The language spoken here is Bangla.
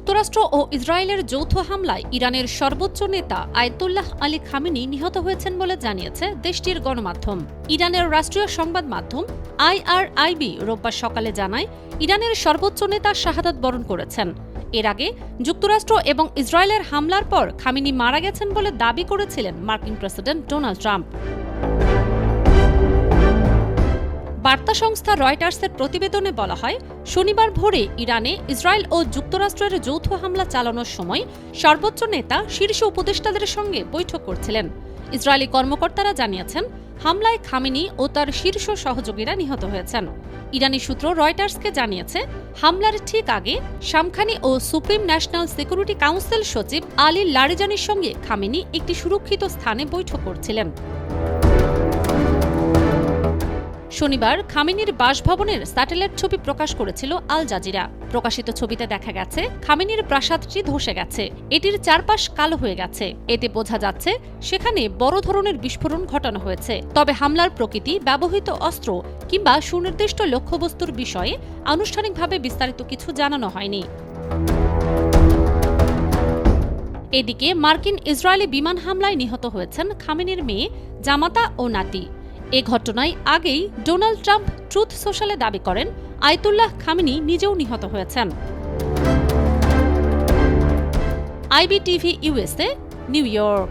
যুক্তরাষ্ট্র ও ইসরায়েলের যৌথ হামলায় ইরানের সর্বোচ্চ নেতা আয়াতুল্লাহ আলী খামেনি নিহত হয়েছেন বলে জানিয়েছে দেশটির গণমাধ্যম। ইরানের রাষ্ট্রীয় সংবাদ মাধ্যম IRIB রোববার সকালে জানায়, ইরানের সর্বোচ্চ নেতা শাহাদাত বরণ করেছেন। এর আগে যুক্তরাষ্ট্র এবং ইসরায়েলের হামলার পর খামেনি মারা গেছেন বলে দাবি করেছিলেন মার্কিন প্রেসিডেন্ট ডোনাল্ড ট্রাম্প। বার্তা সংস্থা রয়টার্সের প্রতিবেদনে বলা হয়, শনিবার ভোরে ইরানে ইসরায়েল ও যুক্তরাষ্ট্রের যৌথ হামলা চালানোর সময় সর্বোচ্চ নেতা শীর্ষ উপদেষ্টাদের সঙ্গে বৈঠক করছিলেন। ইসরায়েলি কর্মকর্তারা জানিয়েছেন, হামলায় খামেনি ও তার শীর্ষ সহযোগীরা নিহত হয়েছেন। ইরানি সূত্র রয়টার্সকে জানিয়েছে, হামলার ঠিক আগে শামখানি ও সুপ্রিম ন্যাশনাল সিকিউরিটি কাউন্সিল সচিব আলী লারিজানির সঙ্গে খামেনি একটি সুরক্ষিত স্থানে বৈঠক করছিলেন। শনিবার খামেনির বাসভবনের স্যাটেলাইট ছবি প্রকাশ করেছিল আল জাজিরা। প্রকাশিত ছবিতে দেখা গেছে খামেনির প্রাসাদটি ধসে গেছে, এটির চারপাশ কালো হয়ে গেছে। এতে বোঝা যাচ্ছে সেখানে বড় ধরনের বিস্ফোরণ ঘটানো হয়েছে। তবে হামলার প্রকৃতি, ব্যবহৃত অস্ত্র কিংবা সুনির্দিষ্ট লক্ষ্যবস্তুর বিষয়ে আনুষ্ঠানিকভাবে বিস্তারিত কিছু জানানো হয়নি। এদিকে মার্কিন ইসরায়েলি বিমান হামলায় নিহত হয়েছেন খামেনির মেয়ে, জামাতা ও নাতি। এ ঘটনায় আগেই ডোনাল্ড ট্রাম্প ট্রুথ সোশ্যালে দাবি করেন, আয়াতুল্লাহ খামেনি নিজেও নিহত হয়েছেন। IBTV USA, new York.